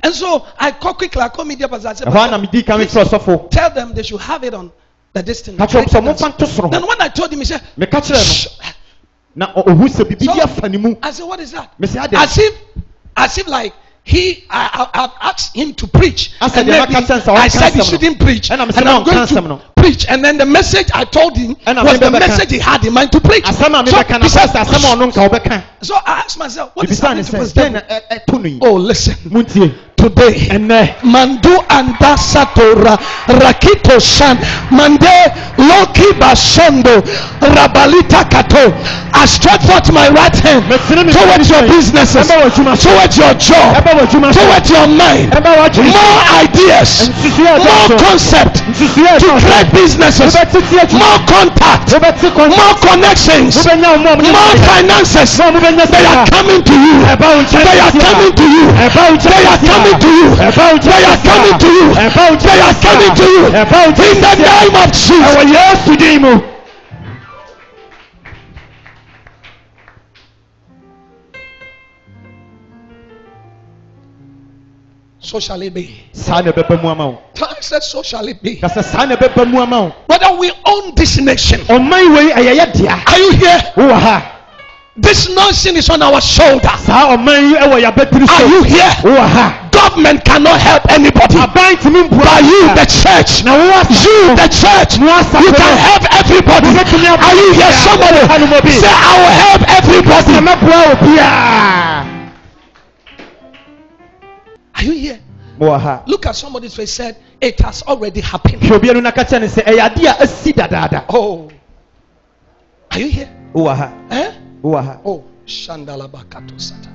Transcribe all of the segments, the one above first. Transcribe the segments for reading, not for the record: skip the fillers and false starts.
And so I call quickly. I call media pastor. I said, tell them they should have it on the distance. Then when I told him, he said, shh. So, I said, what is that? As if like I've asked him to preach. I said he shouldn't preach. And I'm going to preach. And then the message I told him was the message he had in mind to preach. So I asked myself, what is happening to President? Oh, listen. Today, Mandu anda satora rakito shan mande loki bashondo rabalita kato. I stretch forth my right hand towards your businesses, towards your job, towards your mind. More ideas, more concept to create businesses, more contact, more connections, more finances. They are coming to you. They are coming to you. They are coming to you. They are coming to you. They are coming to you. In the name of Jesus. So shall it be. I said, so shall it be. Whether we own this nation. Are you here? This nation is on our shoulders. Are you here? Government cannot help anybody. But you, the church, you can help everybody. Are you here? Somebody say, I will help everybody. Are you here? Look at somebody's face. Said it has already happened. Oh, are you here? Eh? Oh, Shandala Bakato Sata.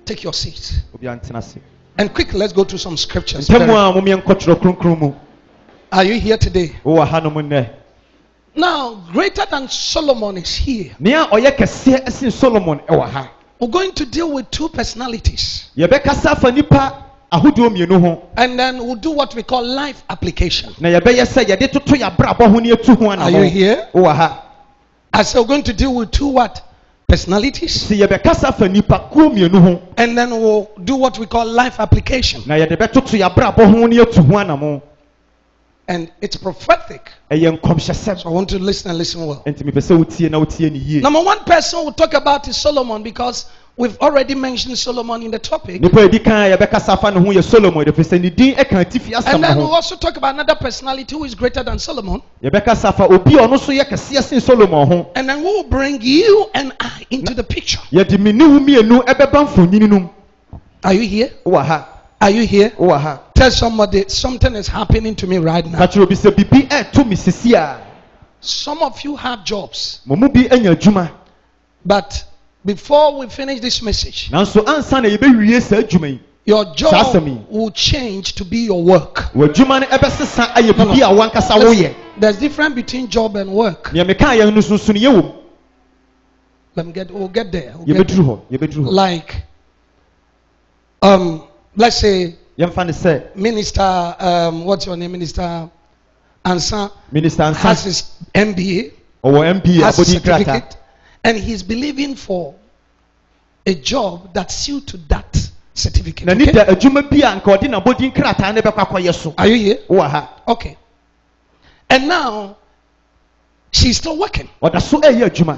Take your seat. And quickly, let's go to some scriptures. Are you here today? Now, greater than Solomon is here. We're going to deal with two personalities. And then we'll do what we call life application. Are you here? I said we're going to deal with two what? Personalities. And then we'll do what we call life application. And it's prophetic. So I want to listen and listen well. Number one person we'll talk about is Solomon, because we've already mentioned Solomon in the topic. And then we'll also talk about another personality who is greater than Solomon. And then we'll bring you and I into the picture. Are you here? Are you here? Tell somebody something is happening to me right now. Some of you have jobs. But before we finish this message, your job will change to be your work. There's difference between job and work. We'll get there. Like, let's say, Minister, what's your name? Minister Ansa has his MBA, has his certificate, and he's believing for a job that's suited to that certificate. Okay? Are you here? Okay. And now she's still working.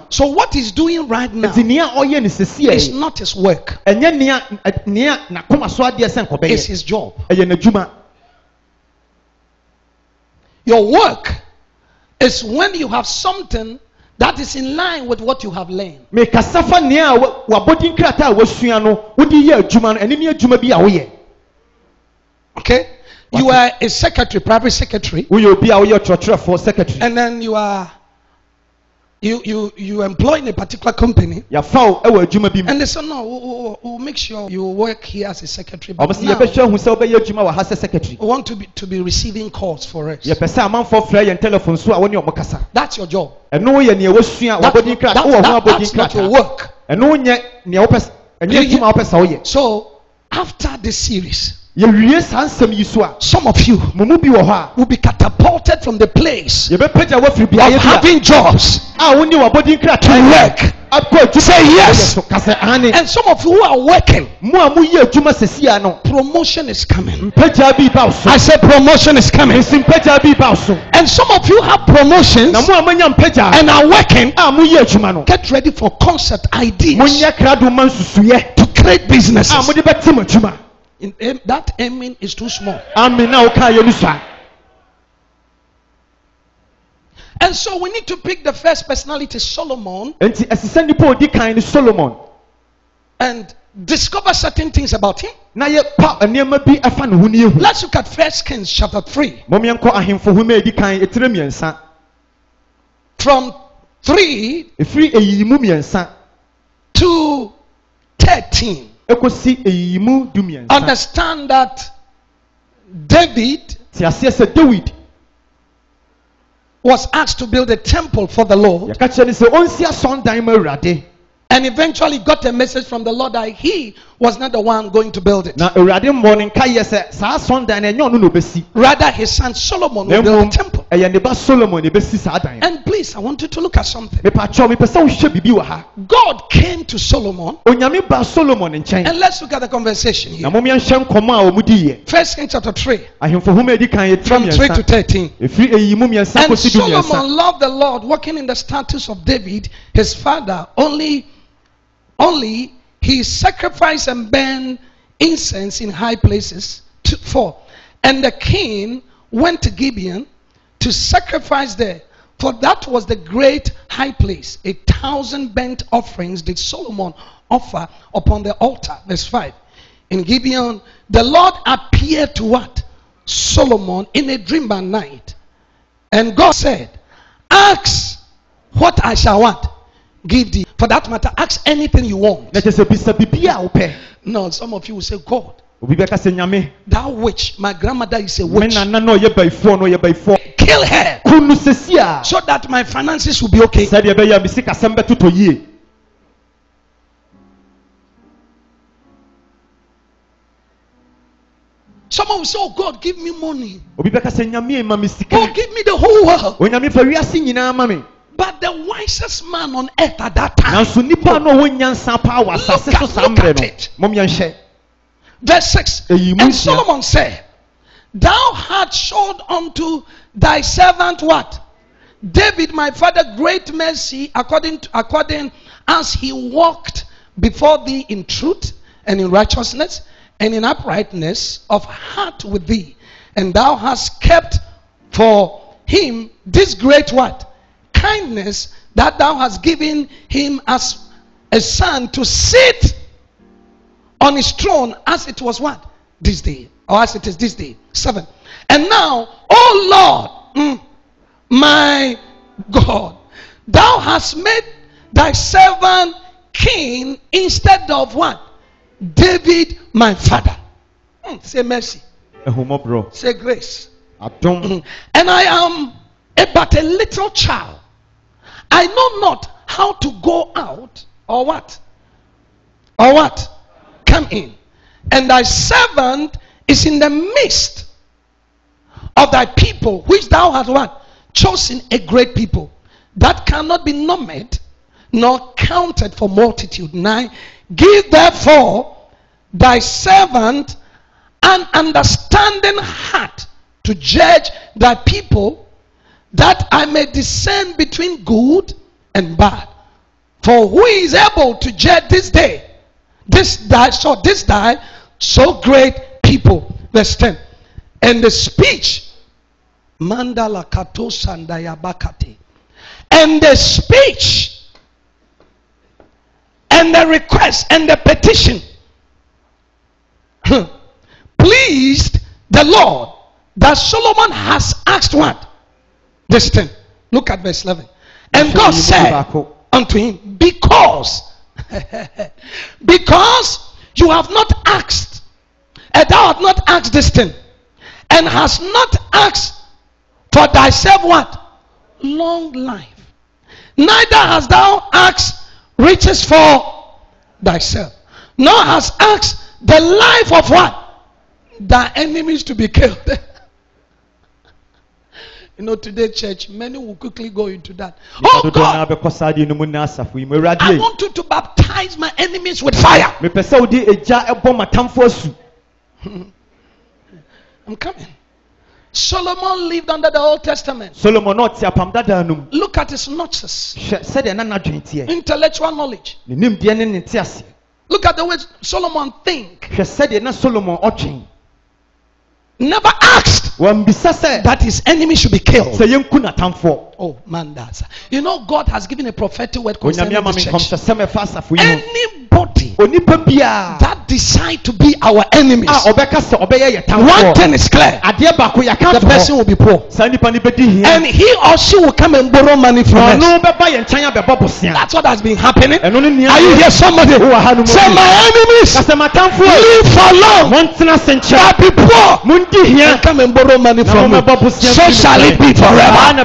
So what he's doing right now is not his work. It's his job. Your work is when you have something that is in line with what you have learned. Okay? You are a secretary, private secretary. And then you are you employ in a particular company. And they say, no, we'll make sure you work here as a secretary. But now, we want to be receiving calls for us. That's your job. That's not your work. So, after this series, some of you will be catapulted from the place of having jobs to work Say yes. And some of you who are working, promotion is coming. I said promotion is coming. And some of you have promotions and are working. Get ready for concept ideas to create businesses. That aiming is too small. And so we need to pick the first personality, Solomon, and discover certain things about him. Let's look at 1 Kings chapter 3. From 3 to 13. Understand that David was asked to build a temple for the Lord, and eventually got a message from the Lord that he was not the one going to build it. Rather, his son Solomon will build the temple. And please, I want you to look at something. God came to Solomon, and let's look at the conversation here. 1 Kings chapter 3, from 3 to 13. And Solomon loved the Lord, walking in the statutes of David his father. Only he sacrificed and burned incense in high places. 4. And the king went to Gibeon to sacrifice there, for that was the great high place. 1,000 burnt offerings did Solomon offer upon the altar. Verse 5. In Gibeon, the Lord appeared to what? Solomon in a dream by night. And God said, ask what I shall what? Give thee. For that matter, ask anything you want. No, some of you will say, God, that witch, my grandmother is a witch. Kill her so that my finances will be okay. Someone will say, oh God, give me money. Oh, give me the whole world. But the wisest man on earth at that time, look at it. Verse 6. And Solomon said, thou hast showed unto thy servant what? David my father great mercy, according as he walked before thee in truth and in righteousness and in uprightness of heart with thee. And thou hast kept for him this great what? Kindness, that thou hast given him as a son to sit on his throne, as it was what? This day, or as it is this day. 7. And now, O Lord, my God, thou hast made thy servant king instead of what? David my father. Say mercy. Say grace. And I am but a little child. I know not how to go out or what? Or what? Come in. And thy servant is in the midst of thy people, which thou hast what? Chosen a great people, that cannot be numbered nor counted for multitude. 9. Give therefore thy servant an understanding heart to judge thy people, that I may discern between good and bad. For who is able to judge this day, this so great people? Verse 10. And the speech, Mandala Kato Sandaya Bakati, and the speech and the request and the petition pleased the Lord, that Solomon has asked what? Verse 10. Look at verse 11. And God said unto him, because you have not asked, and thou hast not asked this thing, and hast not asked for thyself what? Long life. Neither hast thou asked riches for thyself, nor hast asked the life of what? Thy enemies to be killed. You know, today, church, many will quickly go into that. Oh God, I want you to baptize my enemies with fire. I'm coming. Solomon lived under the Old Testament. Look at his notches. Intellectual knowledge. Look at the way Solomon thinks. Never asked that his enemy should be killed. Oh man, that's, you know, God has given a prophetic word concerning this church. Anybody that decide to be our enemies, one thing is clear: the person will be poor, and he or she will come and borrow money from us. That's what has been happening. Are you here, somebody? Say, my enemies live for long, but be poor and come and borrow money from me. So shall it be forever.